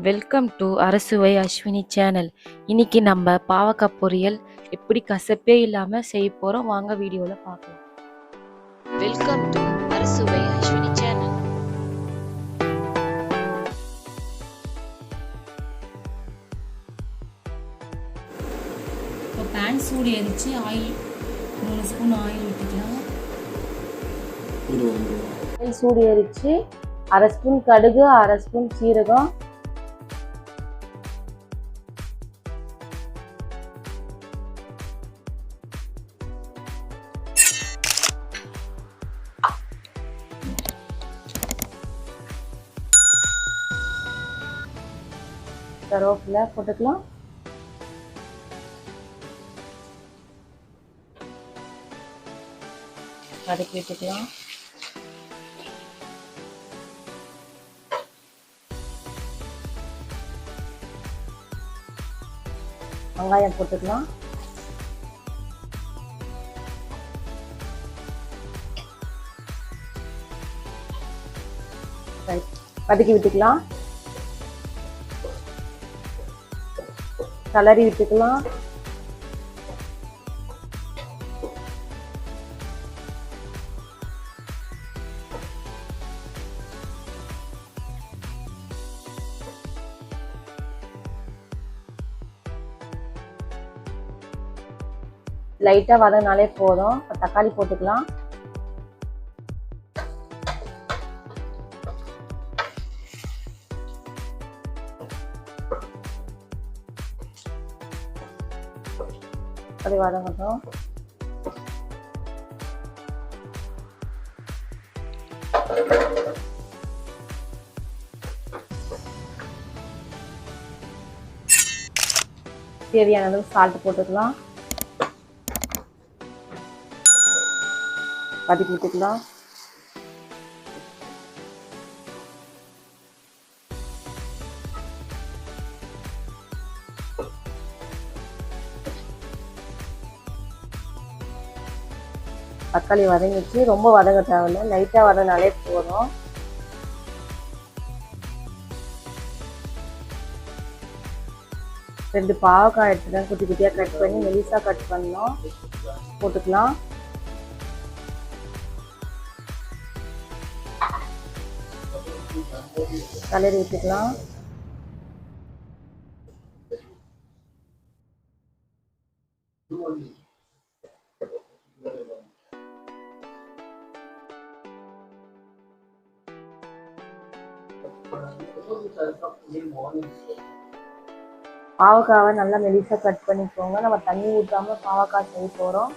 Welcome to Arasuvai Ashwini channel. இன்னைக்கு நம்ம பாவக்காய் பொரியல் எப்படி கசப்பே இல்லாம செய்ய போறோம். வாங்க வீடியோல பார்க்கலாம். Welcome to Arasuvai Ashwini channel. இப்போ பேன் சூடு எரிச்சு ஆயில் 3 ஸ்பூன் ஆயில் விட்டுக்கலாம். ஆயில் சூடு எரிச்சு 1/2 ஸ்பூன் கடுகு, 1/2 ஸ்பூன் சீரகம், கருவேப்பிலை போட்டுக்கலாம். வதக்கி விட்டுக்கலாம். வெங்காயம் போட்டுக்கலாம். வதக்கி விட்டுக்கலாம். கலரி விட்டுக்கலாம். லைட்டா வதங்கினாலே போதும். தக்காளி போட்டுக்கலாம். அது வதங்கட்டும். தேவையான அளவு சால்ட் போட்டுக்கலாம். வதக்கி விட்டுக்கலாம். தக்காளி வதங்கிச்சு. ரொம்ப வதங்க தேவையில்லை, லைட்டா வதங்கினாலே போதும். ரெண்டு பாவக்காய் எடுத்துதான் குட்டி குட்டியா கட் பண்ணி மெலிசா கட் பண்ணோம். போட்டுக்கலாம். கலரி விட்டுக்கலாம். பாவக்காவை நல்லா மெலிசா கட் பண்ணிக்கோங்க. நம்ம தண்ணி ஊற்றாம பாவக்காய் செய்ய போறோம்.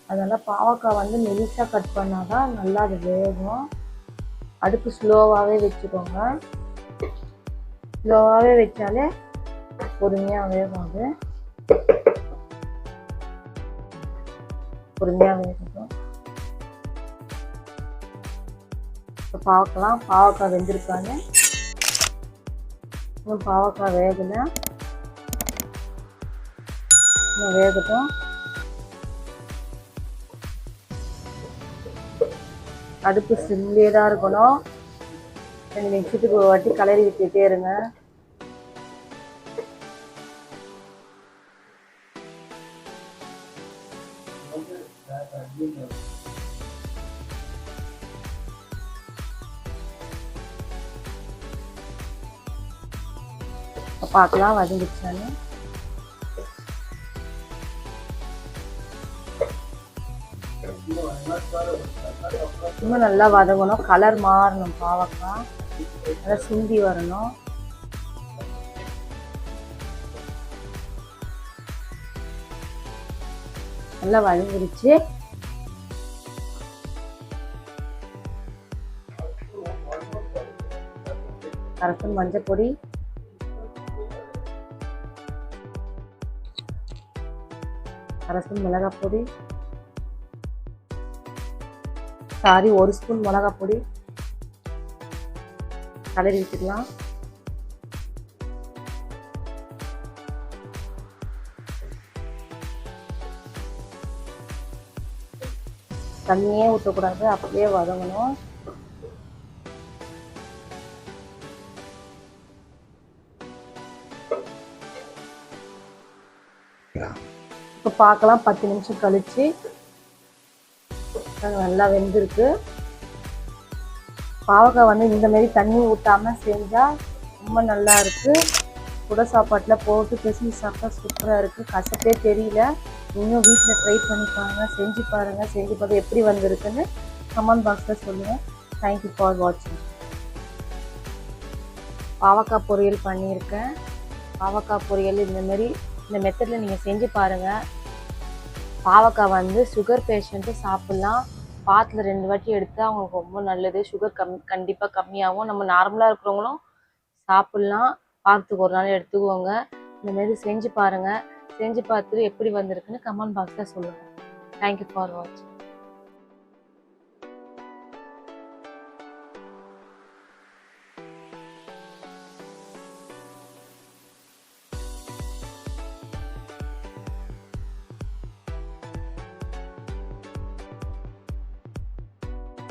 அதனால பாவக்காய் வந்து மெலிசா கட் பண்ணாதான் நல்லா அது வேகும். அடுப்பு ஸ்லோவாகவே வச்சுக்கோங்க. ஸ்லோவாகவே வச்சாலே பொறுமையாக வேகும். அது பொறுமையாக வேகட்டும். இப்போ பார்க்கலாம் பாவக்காய் வெந்திருக்கான்னு. இன்னும் பாவக்காய் வேகலை, இன்னும் வேகட்டும். அடுப்பு சில்லே தான் இருக்கணும். 2 நிமிஷத்துக்கு ஒரு வாட்டி கலரி விட்டுட்டே இருங்க. பார்க்கலாம் வதங்கிச்சான்னு. இன்னும் நல்லா வதங்கணும். கலர் மாறணும். பாவக்காய் நல்லா சுண்டி வரணும். நல்லா வதங்கிடுச்சு. கரைசல் மஞ்சள் பொடி, கரைசல் மிளகாய் பொடி, 1 ஸ்பூன் மிளகாய் பொடி கலரி விட்டுக்கலாம். தண்ணியே ஊற்றக்கூடாது, அப்படியே வதங்கணும். இப்போ பார்க்கலாம் 10 நிமிஷம் கழிச்சு நல்லா வெந்திருக்கு. பாவக்காய் வந்து இந்த மாதிரி தண்ணி ஊற்றாமல் செஞ்சால் ரொம்ப நல்லா இருக்குது. சுட சாப்பாட்டில் போட்டு பிசைஞ்சு சாப்பிட்டா சூப்பராக இருக்குது. கசப்பே தெரியல. இன்னும் வீட்டில் ட்ரை பண்ணி பாருங்கள், செஞ்சு பாருங்கள். செஞ்சு பார்த்து எப்படி வந்திருக்குன்னு கமெண்ட் பாக்ஸில் சொல்லுங்கள். தேங்க்யூ ஃபார் வாட்சிங். பாவக்காய் பொரியல் பண்ணியிருக்கேன். பாவக்காய் பொரியல் இந்த மெத்தடில் நீங்கள் செஞ்சு பாருங்கள். பாவக்காய் வந்து சுகர் பேஷண்ட்டு சாப்பிட்லாம். வாரத்தில் 2 வாட்டி எடுத்தால் அவங்களுக்கு ரொம்ப நல்லது. சுகர் கண்டிப்பாக கம்மியாகும். நம்ம நார்மலாக இருக்கிறவங்களும் சாப்பிட்லாம். வாரத்துக்கு 1 நாள் எடுத்துக்கோங்க. இந்தமாரி செஞ்சு பாருங்கள். செஞ்சு பார்த்துட்டு எப்படி வந்திருக்குன்னு கமெண்ட் பாக்ஸில் சொல்லுங்கள். தேங்க்யூ ஃபார் வாட்சிங்.